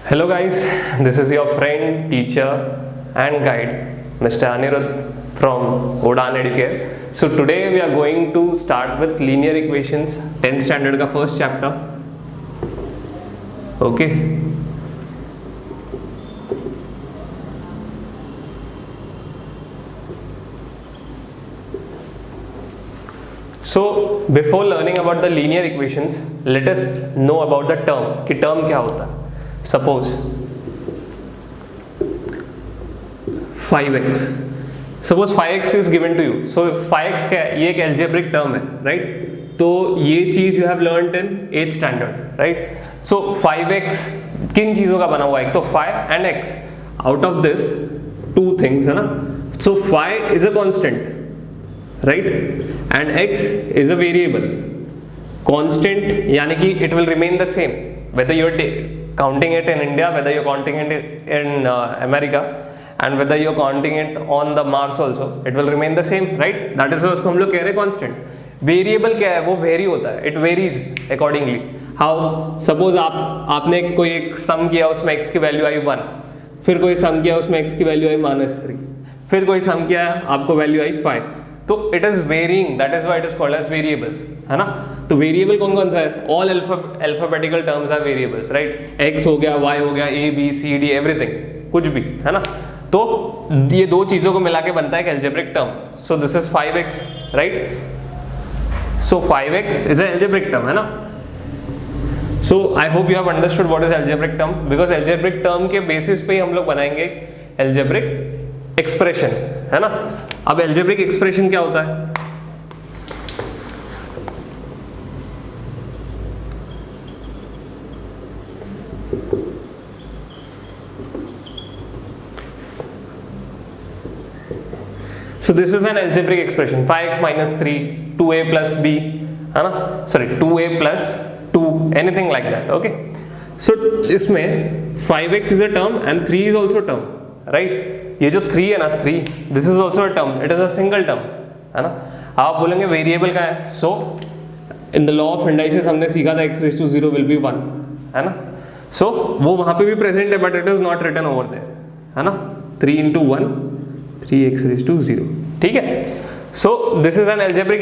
Hello guys, this is your friend, teacher and guide Mr. Anirudh from Odan Educare. So today we are going to start with linear equations 10th standard का first chapter. Okay. So before learning about the linear equations, let us know about the term कि term क्या होता है. Suppose 5x. Suppose 5x is given to you. So 5x क्या है? ये एक algebraic term है, right? तो ये चीज you have learned in 8th standard, right? So 5x किन चीजों का बना हुआ है? तो 5 and x. Out of this two things है ना? So 5 is a constant, right? And x is a variable. Constant यानी कि it will remain the same whether you are counting it in India, whether you're counting it in America, and whether you're counting it on the Mars also, it will remain the same, right? That is why उसको हम लोग कह रहे हैं constant. Variable क्या है? वो vary होता है. It varies accordingly. How? Suppose आपने कोई एक sum किया, उसमें x की वैल्यू आई 1, फिर कोई sum किया, उसमें x की वैल्यू आई -3, फिर कोई sum किया, आपको वैल्यू आई 5. तो it is varying, that is why it is called as variables, है ना? तो वेरिएबल कौन कौन सा है? All alphabetical terms are variables, right? X हो गया, वाई हो गया, A B C D, everything, कुछ भी, है ना? तो ये दो चीजों को मिला के बनता है एक algebraic term. So this is 5x, right? So 5x is an algebraic term, है ना? So I hope you have understood what is algebraic term, because algebraic term के बेसिस पे ही हम लोग बनाएंगे एल्जेब्रिक एक्सप्रेशन, है ना? अब एल्जेब्रिक एक्सप्रेशन क्या होता है? So this is an algebraic expression 5x - 3 2a + b, है ना? Sorry 2a + 2 anything like that. Okay, so इसमें 5x is a term and 3 is also term, right? ये जो 3 है ना, 3, this is also a term, it is a single term, है ना? आप बोलेंगे वेरिएबल का है. So in the law of indices हमने सीखा था x⁻⁴ विल बी 1, है ना? सो वो वहां पे भी प्रेजेंट है, but it is not written over there, है ना? 3 × 1 3x⁻�0, ठीक है? So this is an algebraic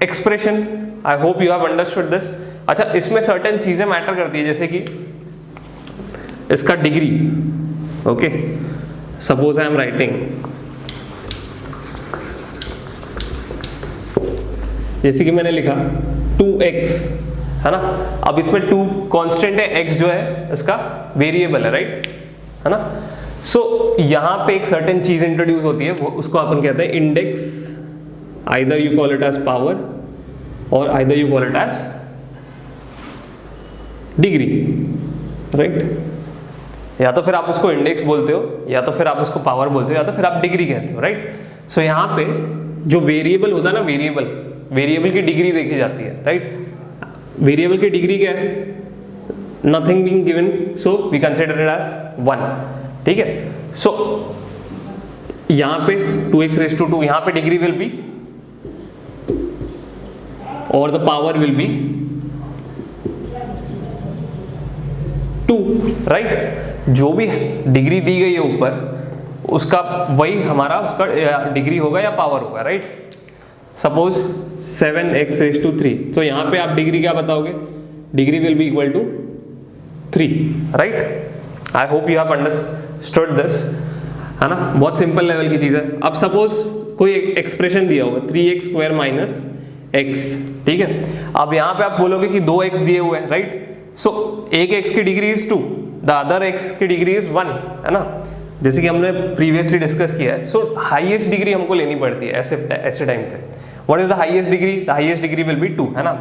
expression. I hope you have understood this. अच्छा, इसमें सर्टेन चीजें मैटर करती है, जैसे कि इसका degree. Okay, suppose I am writing, जैसे कि मैंने लिखा 2x, है ना? अब इसमें 2 कांस्टेंट है, x जो है इसका वेरिएबल है, राइट? है ना? सो यहां पे एक सर्टेन चीज इंट्रोड्यूस होती है, वो उसको अपन कहते हैं index. Either you call it as power और either you call it as degree, right? या तो फिर आप उसको इंडेक्स बोलते हो, या तो फिर आप उसको पावर बोलते हो, या तो फिर आप डिग्री कहते हो, राइट? सो यहाँ पे जो वेरिएबल होता है ना, वेरिएबल की डिग्री देखी जाती है, राइट? वेरिएबल की डिग्री क्या है? Nothing being given, so we consider it as 1, ठीक है? सो यहाँ पे 2x⁻², यहाँ पे डिग्री विल बी और the power will be 2, right? जो भी डिग्री दी गई है ऊपर, उसका वही हमारा उसका डिग्री होगा या पावर होगा, राइट? सपोज 7x⁻3, तो यहाँ पे आप डिग्री क्या बताओगे? Degree will be equal to 3, right? I hope you have understood this, है ना? बहुत सिंपल लेवल की चीज है. अब सपोज कोई एक्सप्रेशन दिया होगा 3x² - x, ठीक है? अब यहाँ पे आप बोलोगे कि 2x दिए हुए हैं, राइट? सो एक x की degree is 2, the other x की डिग्री इज 1, है ना? जैसे कि हमने प्रीवियसली डिस्कस किया है. सो हाईएस्ट डिग्री हमको लेनी पड़ती है ऐसे टाइम पे. What is the highest degree? The highest degree will be 2, है ना?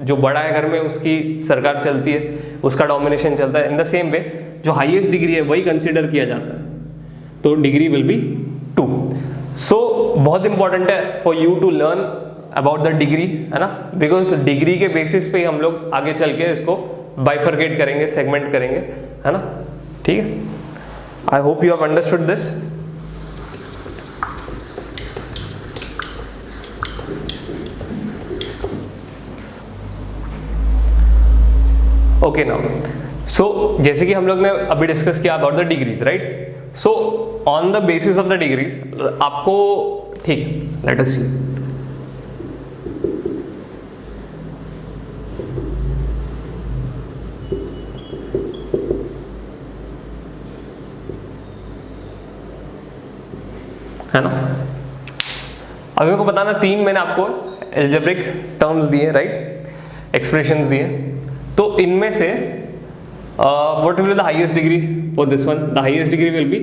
जो बड़ा है घर में, उसकी सरकार चलती है, उसका डोमिनेशन चलता है. इन द सेम वे जो हाईएस्ट डिग्री है वही कंसिडर किया जाता है, तो डिग्री विल बी 2. सो बहुत इंपॉर्टेंट है for you to learn about the degree, है ना? बिकॉज डिग्री के बेसिस पे हम लोग आगे चल के इसको बाइफरकेट करेंगे, सेगमेंट करेंगे, है ना? ठीक है? आई hope you have understood this. Okay, now सो जैसे कि हम लोग ने अभी डिस्कस किया about the degrees, right? So on the basis of the degrees आपको, ठीक है, लेट अस सी। है ना, अभी मेरे को बताना, तीन मैंने आपको एल्जेब्रिक टर्म्स दिए, राइट, एक्सप्रेशंस दिए, तो इनमें से what will be the highest degree for this one? The highest degree will be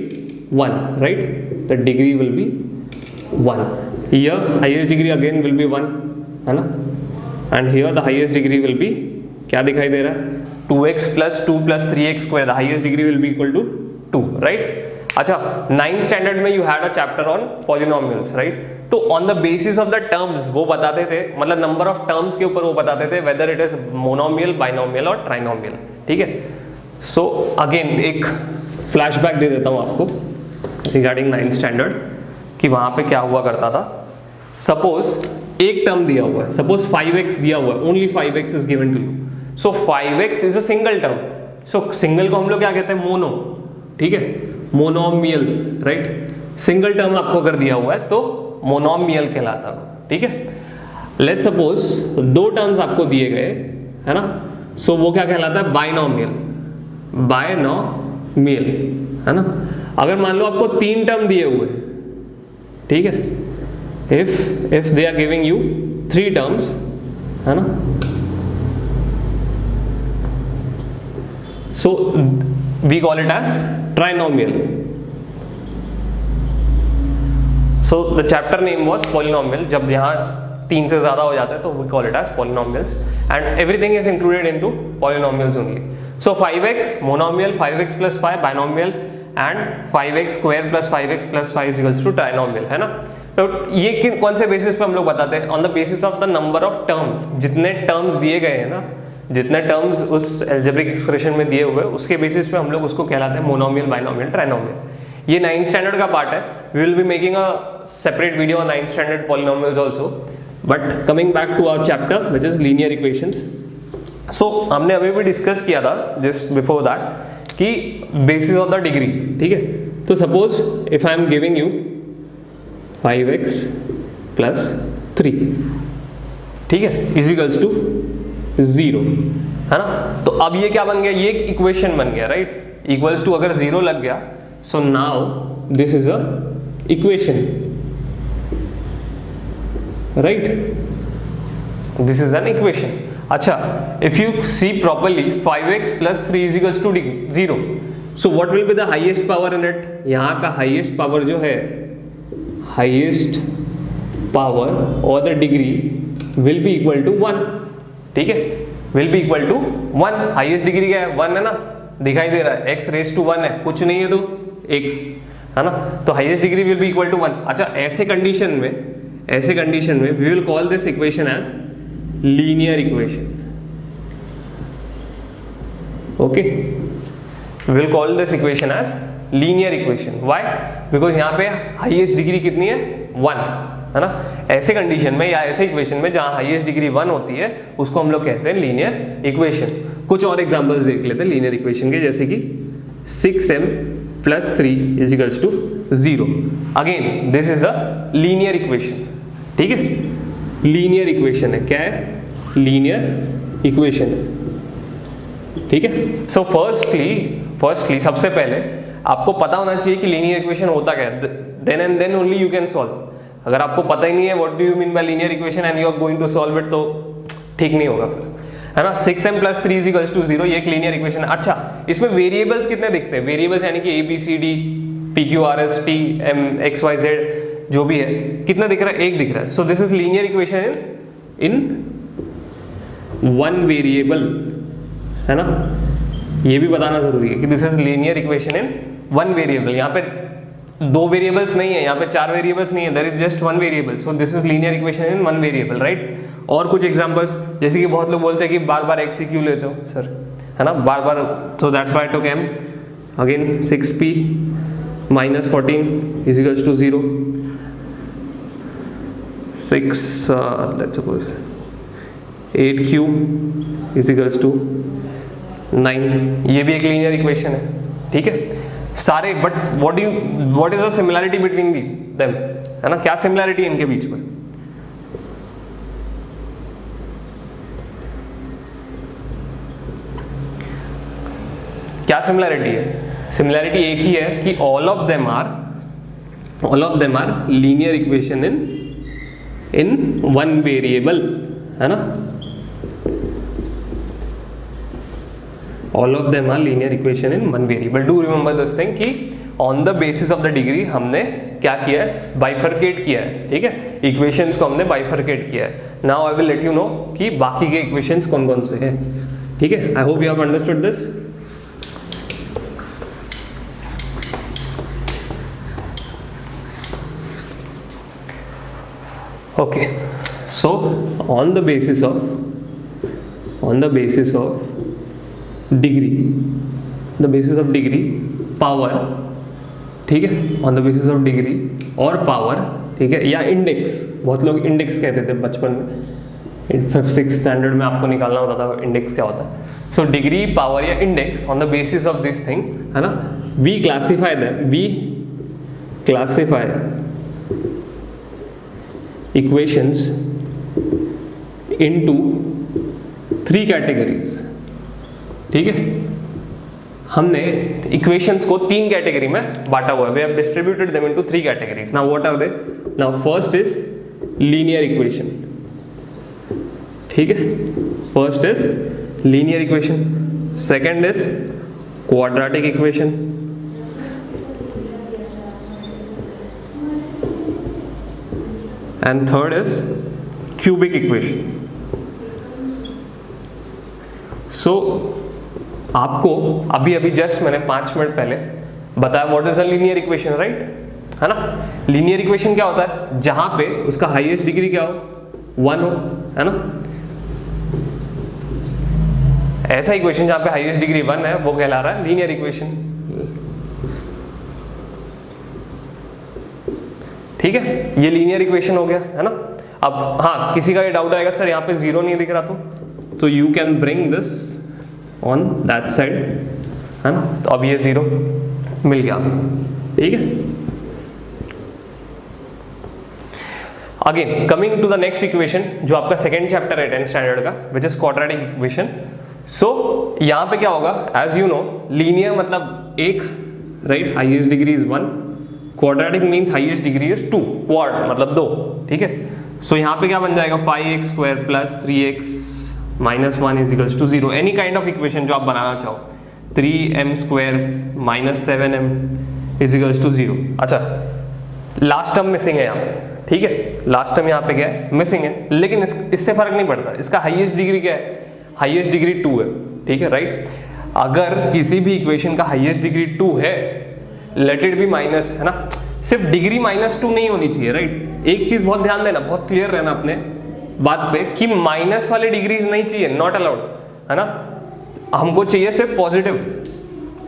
1, right? The degree will be 1. Here highest degree again will be 1, है ना? And here the highest degree will be, क्या दिखाई दे रहा है? 2x plus 2 plus 3x square. The highest degree will be equal to 2, right? अच्छा, 9th standard में you had a chapter on polynomials, right? तो on the basis of the terms वो बताते थे, मतलब नंबर ऑफ टर्म्स के ऊपर वो बताते थे weather it is monomial, binomial और ट्राइनोमियल, ठीक है? सो अगेन एक फ्लैशबैक दे देता हूँ आपको रिगार्डिंग 9th स्टैंडर्ड कि वहाँ पे क्या हुआ करता था। सपोज एक टर्म दिया हुआ है, सपोज 5x दिया हुआ है, only 5x is given to you, so 5x is a single term, so single को हम लोग क्या कहते हैं? मोनो, ठीक है, मोनोमियल, राइट? सिंगल टर्म आपको अगर दिया हुआ है तो मोनोमियल कहलाता है, ठीक है? लेट्स सपोज दो टर्म्स आपको दिए गए, है ना, सो वो क्या कहलाता है? बाइनोमियल, बाइनोमियल, है ना? अगर मान लो आपको तीन टर्म दिए हुए, ठीक है, if they are giving you 3 terms, है ना, so we call it as trinomial. So the chapter name was polynomial. जब यहाँ 3 से ज्यादा हो जाता है तो we call it as polynomials and everything is included into polynomials only. So 5x monomial, 5x plus 5 binomial and 5x square plus 5x plus 5 is equals to trinomial, है ना? तो ये कौन से बेसिस पे हम लोग बताते हैं? On the basis of the number of terms, जितने टर्म्स दिए गए हैं ना, जितने टर्म्स उस एल्जेब्रिक एक्सप्रेशन में दिए हुए उसके बेसिस पे हम लोग उसको कहलाते हैं मोनोमियल, बाइनोमियल, ट्राइनोमियल. ये 9th स्टैंडर्ड का पार्ट है. We will be making a separate video on 9th standard polynomials also. But coming back to our chapter which is linear equations. So हमने अभी भी डिस्कस किया था जस्ट बिफोर दैट कि basis of the degree, ठीक है? तो suppose if I am giving you 5x plus 3, ठीक है, इज इक्वल्स टू 0, है ना? तो अब ये क्या बन गया? ये एक इक्वेशन बन गया, राइट? इक्वल्स टू अगर 0 लग गया, so now this is a equation, right? This is an equation. अच्छा, if you see properly 5x plus 3 is equals to 0. So what will be the highest power in it? यहाँ का highest power जो है, highest power or the degree will be equal to 1, ठीक है? Will be equal to 1. highest degree क्या है? 1 है ना, दिखाई दे रहा है, x raised to 1 है, कुछ नहीं है तो 1, है ना? तो highest degree will be equal to 1. अच्छा, ऐसे कंडीशन में we will call this equation as linear equation. Okay, we will call this equation as linear equation. Why? Because यहाँ पे highest degree कितनी है? 1, है ना? ऐसे कंडीशन में या ऐसे इक्वेशन में जहाँ हाईएस्ट डिग्री 1 होती है उसको हम लोग कहते हैं लीनियर इक्वेशन. कुछ और एग्जांपल्स देख लेते हैं लीनियर इक्वेशन के, जैसे कि 6m plus 3 is equals to 0. Again this is a linear equation, ठीक है? लीनियर इक्वेशन है. क्या है? लीनियर इक्वेशन है, ठीक है? सो फर्स्टली सबसे पहले आपको पता होना चाहिए कि लीनियर इक्वेशन होता क्या है. Then and then only you can solve. अगर आपको पता ही नहीं है what do you mean by linear equation and you are going to solve it, तो ठीक नहीं होगा फिर, है ना? 6m plus 3 is equals to 0, ये एक लीनियर इक्वेशन है. अच्छा, इसमें वेरिएबल्स कितने दिखते हैं? वेरिएबल्स यानी कि ABCD PQRS T M XYZ जो भी है, कितना दिख रहा है? एक दिख रहा है. So this is linear equation in one variable, है ना? ये भी बताना जरूरी है कि this is linear equation in one variable. यहाँ पे 2 वेरिएबल्स नहीं है, यहाँ पे 4 वेरिएबल्स नहीं है, there is just 1 variable. So this is linear equation in one variable, right? और कुछ एग्जांपल्स, जैसे कि बहुत लोग बोलते हैं कि बार बार x क्यों लेते हो सर, है ना? बार बार. So that's why I took m. Again 6p minus 14 is equals to 0. 6 let's suppose 8q is equals to 9, ये भी एक लीनियर इक्वेशन है, ठीक है सारे। But what is the similarity between them, है ना, क्या सिमिलरिटी है इनके बीच में? क्या सिमिलरिटी है? सिमिलरिटी एक ही है कि all of them are linear equation in one variable, है ना। All of them are linear equation in one variable. Do remember this thing कि on the basis of the degree हमने क्या किया है? बाइफरकेट किया है, ठीक है, इक्वेशंस को हमने बाइफरकेट किया है। Now I will let you know कि बाकी के इक्वेशंस कौन कौन से हैं, ठीक है। आई hope you have understood this. Okay, so on the basis of degree power, ठीक है, on the basis of degree और power, ठीक है, या इंडेक्स, बहुत लोग इंडेक्स कहते थे बचपन में, 5th-6th स्टैंडर्ड में आपको निकालना होता था इंडेक्स क्या होता है। सो डिग्री, पावर या index on the basis of this thing, है ना, we classify equations into 3 categories, ठीक है। हमने इक्वेशंस को 3 कैटेगरी में बांटा हुआ है। We have distributed them into 3 categories. Now what are they? Now first is linear equation, ठीक है, first is linear equation, second is quadratic equation, and third is cubic equation. So आपको अभी just मैंने 5 minute पहले बताया what is a linear equation, right, है ना। Linear equation क्या होता है? जहां पे उसका हाईएस्ट डिग्री क्या हो? 1 हो, है ना। ऐसा इक्वेशन जहां पे हाईएस्ट डिग्री 1 है वो कहला रहा है लीनियर इक्वेशन, ठीक है। ये लीनियर इक्वेशन हो गया, है ना। अब हाँ, किसी का ये डाउट आएगा सर यहाँ पे 0 नहीं दिख रहा, तो you can bring this on that side, है ना। तो अब ये 0 मिल गया आपको, ठीक है। Again coming to the next equation, जो आपका सेकेंड चैप्टर है 10th स्टैंडर्ड का, which is quadratic equation. So यहाँ पे क्या होगा? एज यू नो, लीनियर मतलब एक, right, highest degree is 1, quadratic means highest degree is 2, quad मतलब 2, ठीक है। सो यहाँ पे क्या बन जाएगा? 5x² + 3x - 1 = 0। Any kind of equation जो आप बनाना चाहो, 3m² - 7m = 0। अच्छा, लास्ट टर्म मिसिंग है यहाँ पे, ठीक है, लास्ट टर्म यहाँ पे क्या है? मिसिंग है, लेकिन इससे फर्क नहीं पड़ता। इसका हाईएस्ट डिग्री क्या है? हाईएस्ट डिग्री 2 है, ठीक है, राइट। अगर किसी भी इक्वेशन का हाईएस्ट डिग्री 2 है, लेट इट बी माइनस, है ना, सिर्फ डिग्री -2 नहीं होनी चाहिए, राइट। एक चीज बहुत ध्यान देना, बहुत क्लियर रहना अपने बात पे कि माइनस वाले डिग्रीज नहीं चाहिए, नॉट अलाउड, है ना। हमको चाहिए सिर्फ पॉजिटिव,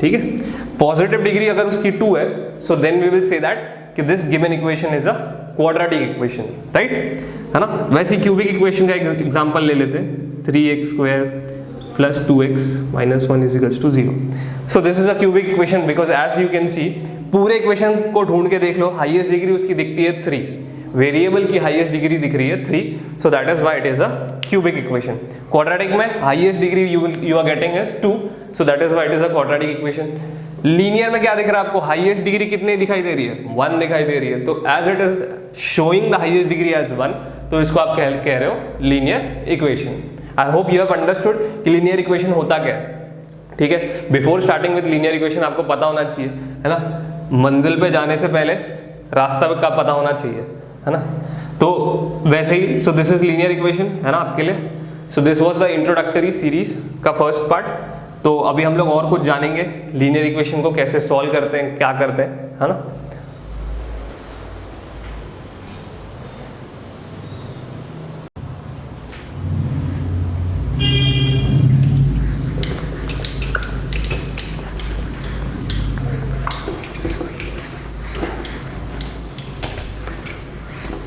ठीक है। पॉजिटिव डिग्री अगर उसकी 2 है, so then we will say that कि this given equation is a quadratic equation, right, है ना। वैसे क्यूबिक इक्वेशन का एक एग्जांपल ले लेते हैं, 3x² + 2x - 1 = 0। So this is a cubic equation because as you can see, पूरे इक्वेशन को ढूंढ के देख लो, हाईएस्ट डिग्री उसकी दिखती है 3, वेरिएबल की हाईएस्ट डिग्री दिख रही है 3, so that is why it is a cubic equation. Quadratic में highest degree you are getting is 2, so that is why it is a quadratic equation. Linear में क्या दिख रहा है आपको? हाईएस्ट डिग्री कितनी दिखाई दे रही है? 1 दिखाई दे रही है। तो as it is showing the highest degree as 1, तो इसको आप कह रहे हो linear equation. I hope you have understood कि लीनियर इक्वेशन होता क्या है, ठीक है। Before starting with linear equation आपको पता होना चाहिए, है ना, मंजिल पे जाने से पहले रास्ता का पता होना चाहिए, है ना। तो वैसे ही, so this is linear equation, है ना, आपके लिए। So this was the introductory series का फर्स्ट पार्ट। तो अभी हम लोग और कुछ जानेंगे, लीनियर इक्वेशन को कैसे सॉल्व करते हैं, क्या करते हैं, है ना।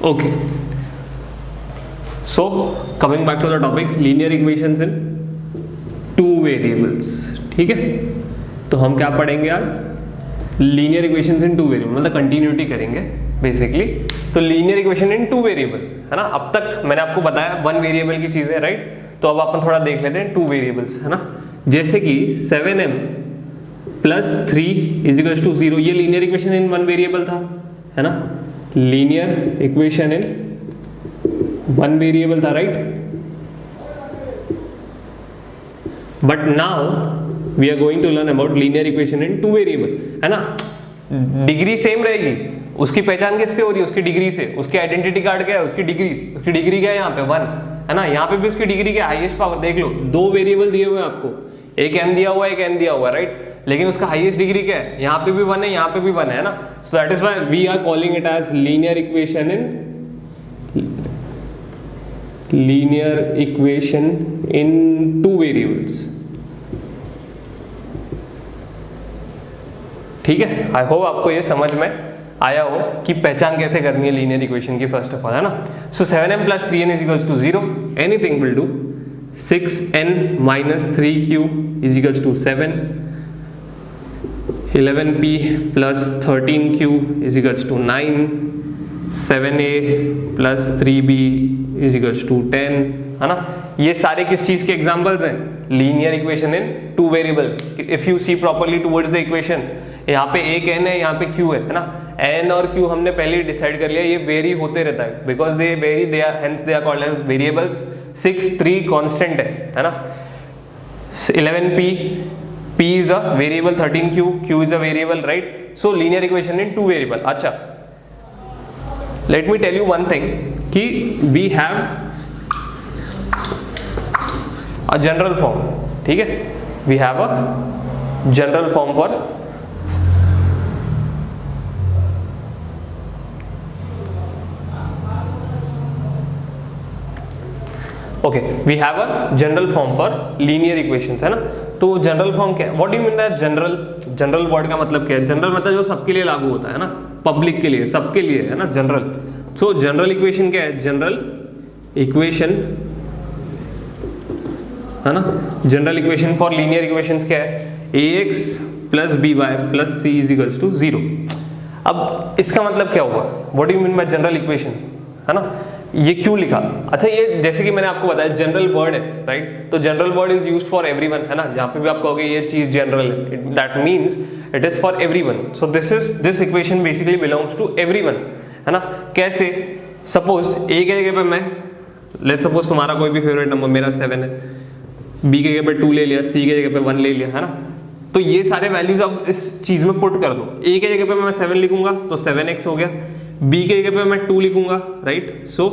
Okay, so coming back to the topic, linear equations in 2 variables, ठीक है। तो हम क्या पढ़ेंगे आज, लीनियर इक्वेशंस इन टू वेरिएबल, मतलब कंटिन्यूटी करेंगे बेसिकली। तो linear equation in two variable है ना। अब तक मैंने आपको बताया वन वेरिएबल की चीज़ है, राइट। तो अब अपन थोड़ा देख लेते हैं टू वेरिएबल्स, है ना। जैसे कि 7m plus 3 is equal to 0, ये linear equation in one variable था, है ना। Linear equation in one variable था, right. But now we are going to learn about linear equation in two variable, है ना। डिग्री सेम रहेगी, उसकी पहचान किससे हो रही है, उसकी डिग्री से। उसकी आइडेंटिटी कार्ड क्या है, उसकी डिग्री क्या है यहाँ पे 1, है ना। यहाँ पे भी उसकी डिग्री क्या, हाईएस्ट पावर। देख लो, दो वेरिएबल दिए हुए हैं आपको, एक m दिया हुआ है, एक n दिया हुआ है, राइट। लेकिन उसका हाईएस्ट डिग्री क्या है, यहाँ पे भी 1 है, यहाँ पे भी 1 है ना। So that is why we are calling it as linear equation in two variables, ठीक है। आई होप आपको ये समझ में आया हो कि पहचान कैसे करनी है लीनियर इक्वेशन की, फर्स्ट ऑफ ऑल, है ना। So 7m plus 3n is equals to 0, anything will do. 6n minus 3q is equals to 7, 11p plus 13q is equals to 9, 7a plus 3b is equals to 10, है ना। ये सारे किस चीज के examples हैं, linear equation in two variable. If you see properly towards the equation, यहाँ पे एक n है, यहाँ पे q है ना। n और q हमने पहले ही डिसाइड कर लिया, ये वेरी होते रहता है, because they vary, they are hence they are called as variables. 6 3 constant है ना। 11p, p is a variable, 13q, q is a variable, right. So linear equation in two variable. अच्छा, let me tell you one thing कि we have a general form, ठीक है। We have a general form for okay, we have a general form for linear equations, है ना। तो general form क्या है, what do you mean by general. General word का मतलब क्या है, जनरल मतलब जो सबके लिए लागू होता है ना, पब्लिक के लिए, सबके लिए, है ना, जनरल। सो जनरल इक्वेशन क्या है, जनरल इक्वेशन, है ना। General equation for linear equations क्या है, ax plus by plus c is equals to 0। अब इसका मतलब क्या हुआ, what do you mean by general equation, है ना। ये क्यों लिखा, अच्छा, ये जैसे कि मैंने आपको बताया जनरल वर्ड है, राइट। तो general word is used for everyone, है ना। जहाँ पे भी आप कहोगे ये चीज जनरल है, that means it is for everyone. So this equation basically belongs to everyone, है ना। कैसे, सपोज a के जगह पे मैं, लेट्स सपोज तुम्हारा कोई भी फेवरेट नंबर, मेरा 7 है, b के जगह पे 2 ले लिया, c के जगह पे 1 ले लिया, है ना। तो ये सारे वैल्यूज अब इस चीज में पुट कर दो। a के जगह पे मैं 7 लिखूंगा तो 7x हो गया, b के जगह पे मैं 2 लिखूंगा, राइट, सो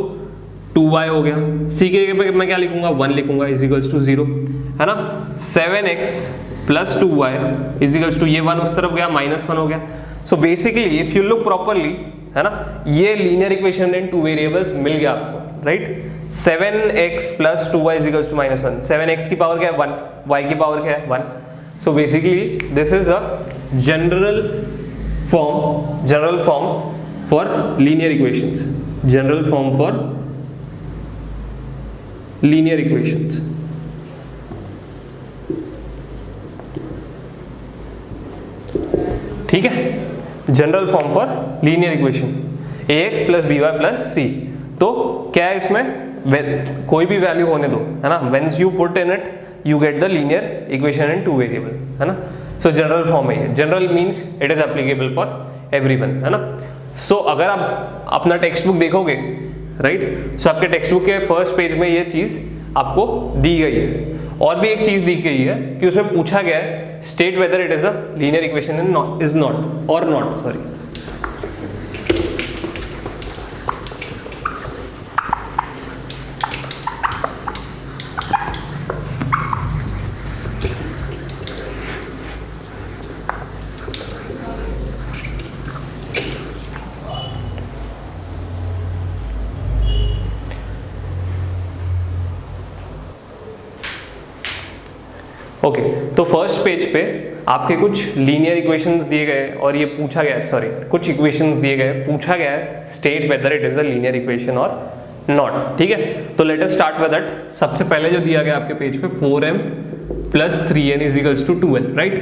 2y हो गया। c के जगह पे मैं क्या लिखूंगा, 1 लिखूंगा, इज इक्वल्स टू 0, है ना। 7x plus 2y is equals to, ये 1 उस तरफ गया, -1 हो गया। So basically if you look properly, है ना, ये linear equation in two variables मिल गया आपको, right. 7x plus 2y is equals to -1, 7x की पावर क्या है 1, y की पावर क्या है 1। So basically this is a general form for linear equations, general form for linear equations, ठीक है। General form for linear equation, ax plus by plus c। तो क्या है इसमें, कोई भी वैल्यू होने दो, है ना। Once you put in it, you get the linear equation in two variable, है ना। So जनरल फॉर्म है, general means it is applicable for everyone, है ना। सो अगर आप अपना टेक्स्ट बुक देखोगे, राइट, सो आपके टेक्स्ट बुक के फर्स्ट पेज में ये चीज आपको दी गई है। और भी एक चीज दी गई है कि उसमें पूछा गया है, state whether it is a linear equation is not और नॉट, सॉरी। ओके, तो फर्स्ट पेज पे आपके कुछ लीनियर इक्वेशंस दिए गए और ये पूछा गया है, सॉरी, कुछ इक्वेशंस दिए गए, पूछा गया है state whether it is a linear equation और नॉट, ठीक है। तो let us start with that. सबसे पहले जो दिया गया आपके पेज पे 4m plus 3n is equals to 2l, right.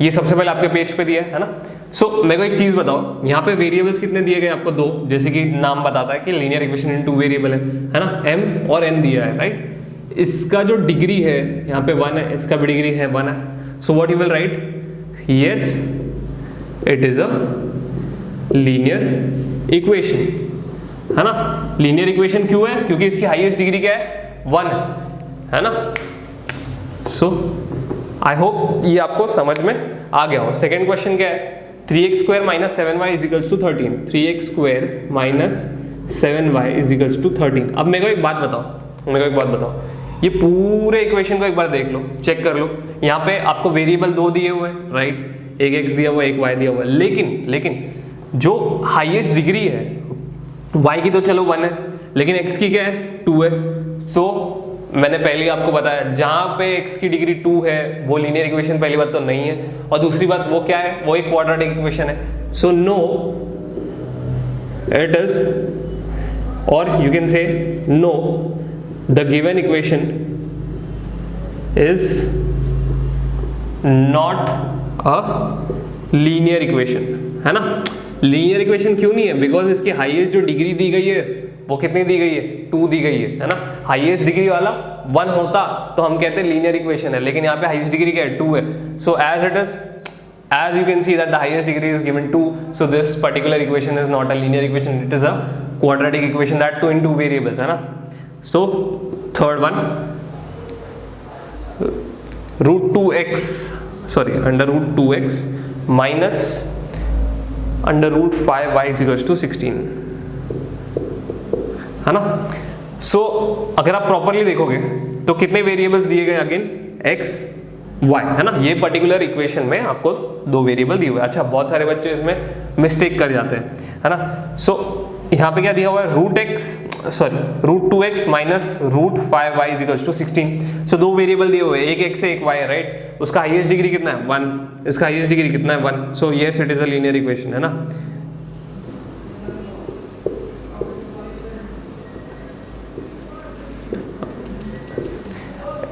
ये सबसे पहले आपके पेज पे दिया है ना। सो मेरे को एक चीज बताओ, यहाँ पे वेरिएबल्स कितने दिए गए आपको? 2, जैसे कि नाम बताता है कि लीनियर इक्वेशन इन 2 वेरिएबल है ना, m और n दिया है, राइट। इसका जो डिग्री है यहाँ पे 1 है, इसका भी डिग्री है 1 है। सो what you will right? Yes, it is a linear equation, है ना। लीनियर इक्वेशन क्यों है? क्योंकि इसकी हाईएस्ट डिग्री क्या है? 1 है ना। सो आई होप ये आपको समझ में आ गया हो। सेकेंड क्वेश्चन क्या है? 3x square minus 7y is equals to 13। 3x square minus 7y is equals to 13। अब मेरे को एक बात बताओ, ये पूरे इक्वेशन को एक बार देख लो, चेक कर लो। यहाँ पे आपको वेरिएबल 2 दिए हुए हैं, राइट। एक x दिया हुआ है, एक y दिया हुआ है, लेकिन जो हाईएस्ट डिग्री है y की तो चलो 1 है, लेकिन x की क्या है? 2 है। सो मैंने पहले ही आपको बताया, जहां पे x की डिग्री 2 है वो लीनियर इक्वेशन पहली बात तो नहीं है, और दूसरी बात वो क्या है? वो एक क्वाड्रेटिक इक्वेशन है। सो नो इट इज, और you can say know the given equation is not a linear equation, है ना। लीनियर इक्वेशन क्यों नहीं है? बिकॉज इसकी हाईएस्ट जो डिग्री दी गई है वो कितनी दी गई है? 2 दी गई है ना। हाईएस्ट डिग्री वाला 1 होता तो हम कहते हैं लीनियर इक्वेशन है, लेकिन यहाँ पे हाईएस्ट डिग्री क्या है? 2 है। सो as you can see that the highest degree is given 2, so this particular equation is not a linear equation, it is a quadratic equation, that 2 in 2 variables, है ना। So third one, under root 2x minus under root 5y is equals to 16, है ना। सो अगर आप properly देखोगे तो कितने variables दिए गए? अगेन x y, है ना। ये पर्टिकुलर इक्वेशन में आपको 2 वेरिएबल दिए हुए। अच्छा, बहुत सारे बच्चे इसमें मिस्टेक कर जाते हैं, है ना। सो यहाँ पे क्या दिया हुआ है? Root 2x minus root 5y is equals to 16। So 2 variable दिए हुए, एक x है, एक y है, राइट। उसका हाईएस्ट डिग्री कितना है? 1। इसका हाईएस्ट डिग्री कितना है? 1। So yes, it is a linear equation, है ना।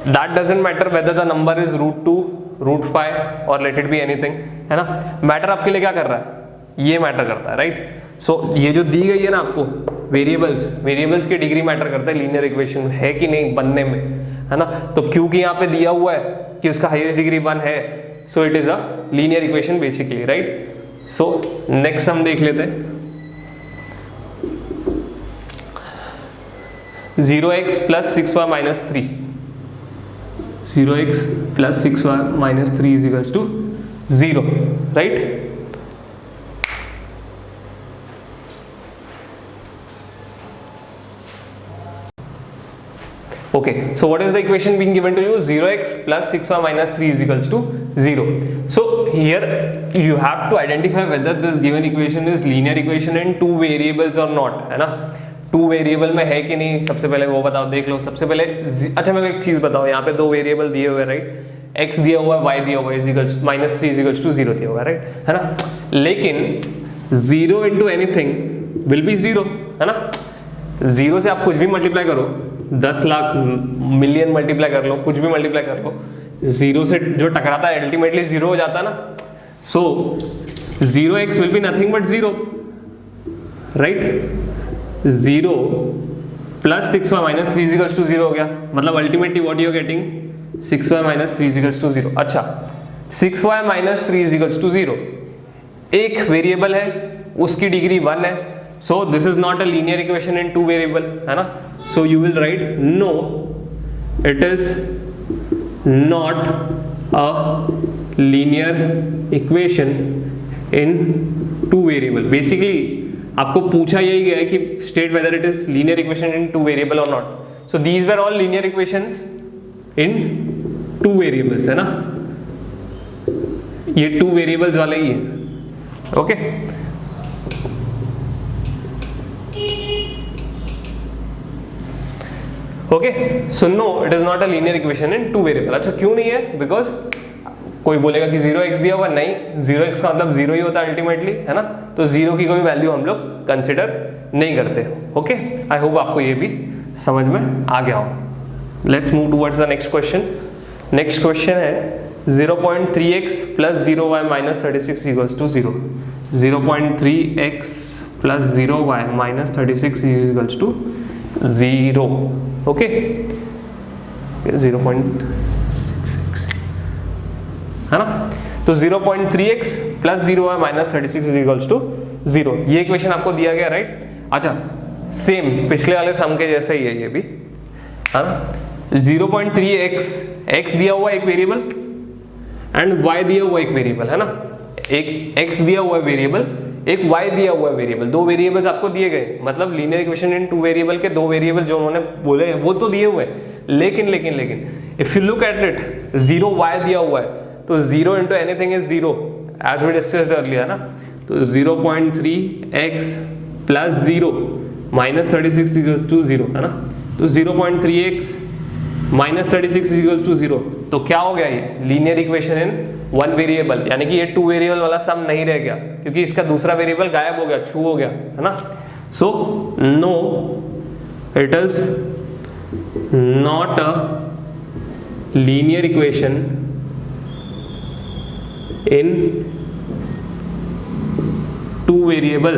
That doesn't matter whether the number is root 2, root 5 or let it be anything, है ना। मैटर आपके लिए क्या कर रहा है? ये मैटर करता है, राइट। सो ये जो दी गई है ना आपको वेरिएबल्स की डिग्री मैटर करता है लीनियर इक्वेशन है कि नहीं बनने में, है ना। तो क्योंकि यहाँ पे दिया हुआ है कि उसका हाईएस्ट डिग्री 1 है, सो it is a linear equation basically, right. So next हम देख लेते हैं 0x plus 6y minus 3। 0x plus 6y minus 3 is equals to 0, right? Okay, so what is the equation being given to you? 0x plus 6y minus 3 is equals to 0. So here you have to identify whether this given equation is linear equation in 2 variables or not, है ना। 2 variable में है कि नहीं, सबसे पहले वो बताओ, देख लो। सबसे पहले अच्छा मेरे को एक चीज बताओ, यहाँ पे 2 वेरिएबल दिए हुए, राइट। x दिया हुआ है, y दिया हुआ है, is minus 3 is equals to 0 दिया हुआ है, राइट, है ना। लेकिन 0 इंटू एनीथिंग विल बी 0, है ना। 0 से आप कुछ भी मल्टीप्लाई करो, 10 लाख मिलियन मल्टीप्लाई कर लो, कुछ भी मल्टीप्लाई कर लो, 0 से जो टकराता है अल्टीमेटली 0 हो जाता है ना। So 0x will be nothing but 0, right. 0 plus 6y minus 3 equals to 0 हो गया, मतलब ultimately what you are getting 6y minus 3 equals to 0। अच्छा, 6y माइनस 3 इक्वल्स टू 0 एक वेरिएबल है, उसकी डिग्री 1 है, so this is not a linear equation in 2 variable, है ना। So you will write no, it is not a linear equation in 2 variable. Basically आपको पूछा यही गया है कि state whether it is linear equation in 2 variable और not. So these were all linear equations in 2 variables, है ना। ये 2 वेरिएबल्स वाले ही है, okay. Okay, so no it is not a linear equation in 2 variable. अच्छा, क्यों नहीं है? बिकॉज कोई बोलेगा कि 0x दिया हुआ, नहीं, 0x का मतलब 0 ही होता है अल्टीमेटली, है ना। तो 0 की कोई वैल्यू हम लोग कंसिडर नहीं करते, ओके। आई होप आपको ये भी समझ में आ गया हो। Let's move towards the next question. Next question है 0.3x plus 0y minus 36 equals to 0. 0.3x plus 0y minus 36 equals to 0. Okay, 0.66 है ना. तो 0.3x plus 0y minus 36 equals to 0. ये इक्वेशन आपको दिया गया, राइट. अच्छा, सेम पिछले वाले सम के जैसा ही है ये भी, है ना. 0.3x x दिया हुआ एक वेरिएबल एंड y दिया हुआ एक वेरिएबल, है ना. एक x दिया हुआ वेरिएबल, एक y दिया हुआ वेरिएबल. दो वेरिएबल्स आपको दिए गए, मतलब linear equation in two variable के दो वेरिएबल जो उन्होंने बोले वो तो दिए हुए. लेकिन लेकिन लेकिन if you look at it, 0y दिया हुआ है तो 0 into anything is 0, as we discussed earlier ना. तो 0.3x plus 0 minus 36 equals to 0, है ना. तो 0.3x माइनस 36 इक्वल्स टू 0. तो क्या हो गया, ये linear equation in one variable, यानी कि ये टू वेरिएबल वाला सम नहीं रह गया क्योंकि इसका दूसरा वेरिएबल गायब हो गया, छू हो गया, है ना. So no, it is not a linear equation in two variable.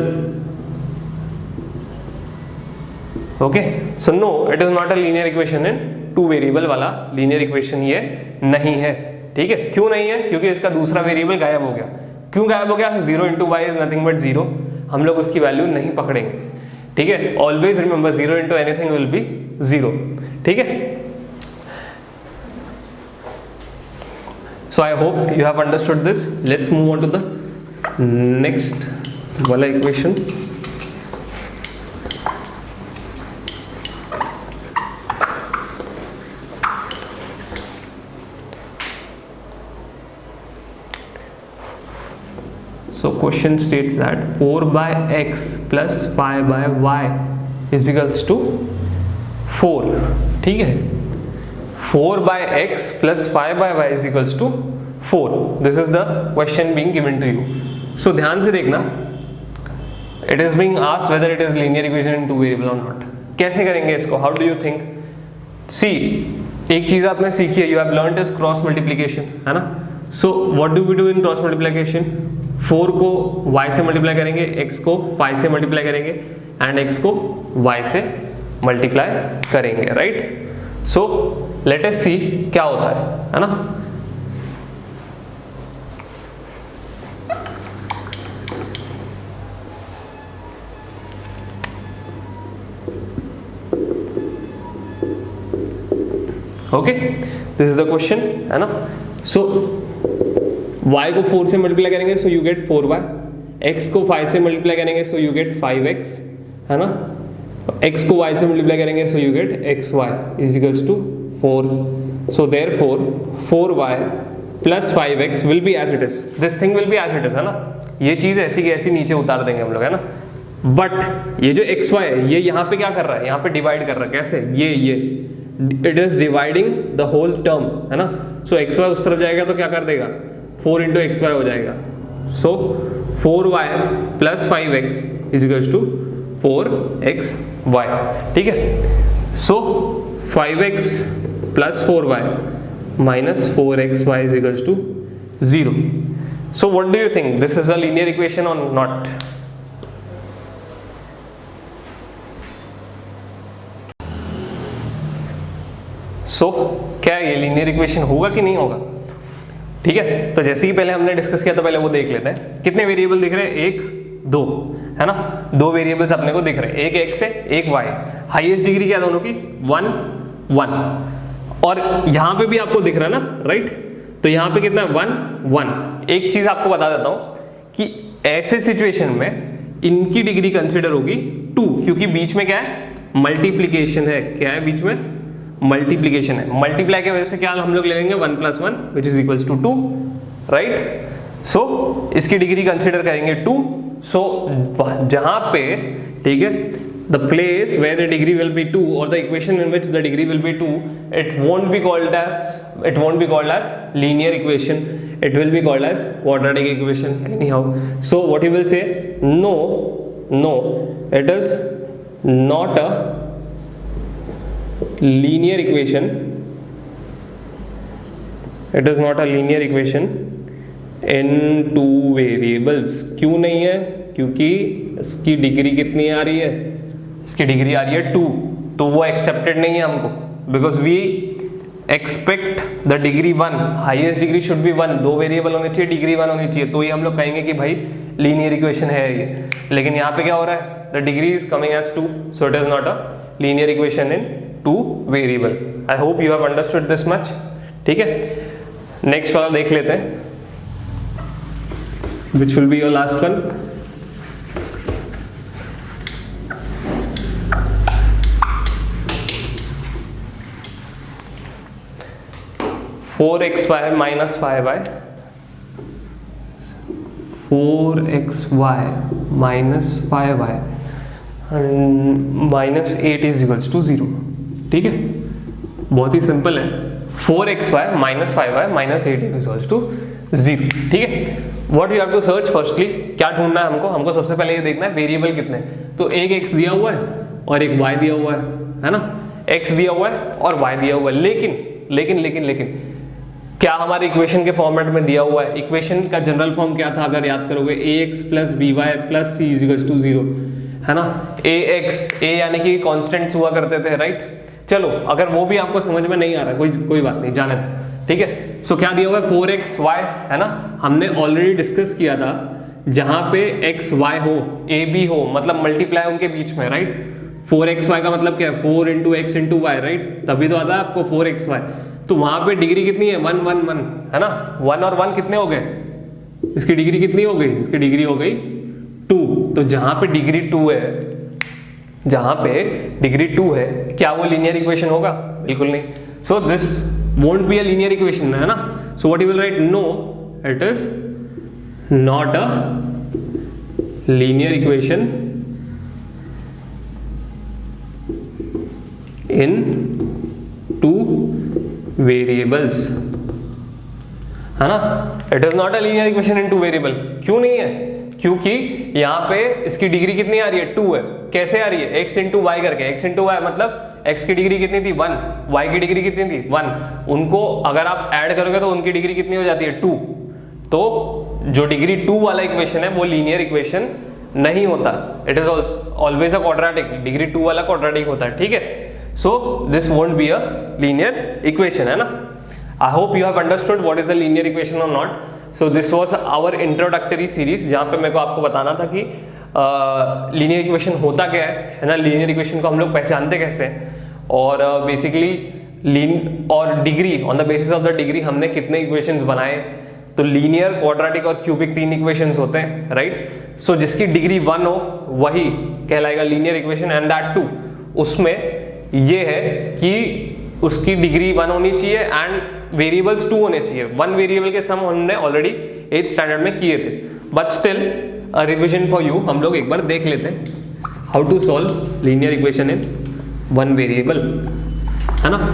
Okay, so no, it is not a linear equation in two variable वाला लीनियर इक्वेशन ये नहीं है. ठीक है, क्यों नहीं है, क्योंकि इसका दूसरा वेरिएबल गायब हो गया. क्यों गायब हो गया, 0 into Y is nothing but 0. हम लोग उसकी वैल्यू नहीं पकड़ेंगे. ठीक है, always remember 0 into anything will be 0. ठीक है, so I hope you have understood this. Let's move on to the next वाला equation. So question states that 4 by x plus 5 by y is equals to 4. ठीक है, 4 by x plus 5 by y is equals to 4. This is the question being given to you. So ध्यान से देखना, it is being asked whether it is linear equation in two variable or not. कैसे करेंगे इसको, how do you think? See, एक चीज आपने सीखी है, you have learned is cross multiplication, है ना. So what do we do in cross multiplication? 4 को y से मल्टीप्लाई करेंगे, x को 5 से मल्टीप्लाई करेंगे एंड x को y से मल्टीप्लाई करेंगे, राइट. सो लेट अस सी क्या होता है ना. Okay, this is the question, है ना. सो y को 4 से मल्टीप्लाई करेंगे so you gate 4y, x को 5 से मल्टीप्लाई करेंगे सो यू गेट 5x, है ना. x को y से मल्टीप्लाई करेंगे so you get xy is equals to 4. So therefore 4y plus 5x will be as it is. This thing will be as it is, है ना. ये चीज ऐसी की ऐसी नीचे उतार देंगे हम लोग, है ना. बट ये जो xy है ये यहाँ पे क्या कर रहा है, यहाँ पे डिवाइड कर रहा है. कैसे, ये it is dividing the whole term, है ना. सो xy उस तरफ जाएगा तो क्या कर देगा, 4 इंटू XY हो जाएगा. So 4y plus 5x is equals to 4xy. ठीक है, so 5x plus 4y minus 4xy is equals to 0. So what do you think, this is a linear equation और नॉट? सो क्या ये linear equation होगा कि नहीं होगा? ठीक है, तो जैसे ही पहले हमने डिस्कस किया था, पहले वो देख लेते हैं. कितने वेरिएबल दिख रहे हैं, 1 2, है ना. दो वेरिएबल्स अपने को दिख रहे हैं, एक x है एक y. हाईएस्ट डिग्री क्या दोनों की, 1 1. और यहां पे भी आपको दिख रहा है ना, राइट. तो यहां पे कितना है, 1 1. एक चीज आपको बता देता हूं कि ऐसे सिचुएशन में इनकी डिग्री कंसिडर होगी 2, क्योंकि बीच में क्या है, मल्टीप्लीकेशन है. क्या है बीच में, मल्टीप्लीकेशन है. मल्टीप्लाई की वजह से क्या हम लोग ले लेंगे, 1 + 1 which is equals to 2, right. So इसकी डिग्री कंसिडर करेंगे 2. सो जहां पे, ठीक है, the place where the degree will be 2 और the equation in which the degree will be 2, it won't be called as linear equation, it will be called as quadratic equation anyhow. So what you will say, no, it is not a linear equation it is not a linear equation in two variables. क्यों नहीं है? क्योंकि इसकी degree कितनी आ रही है? इसकी degree आ रही है 2, तो वो एक्सेप्टेड नहीं है हमको, because we expect the degree 1, highest degree should be 1, 2 variable होने चाहिए, डिग्री 1 होनी चाहिए, तो ये हम लोग कहेंगे कि भाई लीनियर इक्वेशन है ये। लेकिन यहाँ पे क्या हो रहा है? The degree is coming as 2, so it is not a linear equation in 2 variable. I hope you have understood this much. ठीक है, नेक्स्ट वाला देख लेते हैं, which will be your last one. Four X Y minus 5y, 4xy minus 5y minus 8 is equals to 0। ठीक है, बहुत ही सिंपल है। 4xy minus 5y minus 8 is equals to 0। ठीक है, what you have to search firstly, क्या ढूंढना है हमको? हमको सबसे पहले ये देखना है वेरिएबल कितने। तो एक x दिया हुआ है और एक y दिया हुआ है ना? x दिया हुआ है और y दिया हुआ है, लेकिन क्या हमारे इक्वेशन के फॉर्मेट में दिया हुआ है? इक्वेशन का जनरल फॉर्म क्या था अगर याद करोगे? ax plus by plus c is equals to 0, है ना? ax, a यानी कि कांस्टेंट्स हुआ करते थे, राइट? चलो, अगर वो भी आपको समझ में नहीं आ रहा है, कोई बात नहीं, जाने दो। ठीक है, सो क्या दिया हुआ है? 4xy, है ना? हमने ऑलरेडी डिस्कस किया था, जहां पे x y हो, a b हो, मतलब मल्टीप्लाई उनके बीच में, राइट? 4xy का मतलब क्या है? 4 into X into Y, right? तभी तो आता है आपको 4xy। तो वहां पे डिग्री कितनी है? 1 1 1, है ना? 1 और 1 कितने हो गए? इसकी डिग्री कितनी हो गई? इसकी डिग्री हो गई 2। तो जहां पे डिग्री 2 है, क्या वो लीनियर इक्वेशन होगा? बिल्कुल नहीं। So this won't be a linear equation, है ना? So what you will write? No, it is not a linear equation in 2 variables, है ना? It is not a linear equation in 2 variable. क्यों नहीं है? क्योंकि यहाँ पे इसकी डिग्री कितनी आ रही है? 2 है। कैसे आ रही है? x इंटू वाई करके। x इंटू वाई मतलब x की डिग्री कितनी थी? 1, y की डिग्री कितनी थी? 1। उनको अगर आप ऐड करोगे तो उनकी डिग्री कितनी हो जाती है? 2। तो जो डिग्री 2 वाला इक्वेशन है वो लीनियर इक्वेशन नहीं होता, it is always a quadratic. Degree 2 वाला क्वाड्रेटिक होता है। ठीक है, so this won't be a linear equation, है ना? I hope you have understood what is a linear equation or not. So this was our introductory series, जहाँ पे मेरे को आपको बताना था कि linear equation होता क्या है ना? linear equation को हम लोग पहचानते कैसे हैं, और बेसिकली और degree, on the basis of the degree हमने कितने इक्वेशंस बनाए। तो लीनियर, क्वाड्रेटिक और क्यूबिक 3 इक्वेशंस होते हैं, राइट? सो जिसकी डिग्री 1 हो वही कहलाएगा linear equation, and that too उसमें ये है कि उसकी डिग्री 1 होनी चाहिए एंड वेरिएबल्स 2 होने चाहिए। 1 वेरिएबल के सम हमने ऑलरेडी 8th स्टैंडर्ड में किए थे, but still a revision for you, हम लोग एक बार देख लेते हैं how to solve linear equation in 1 variable, है ना?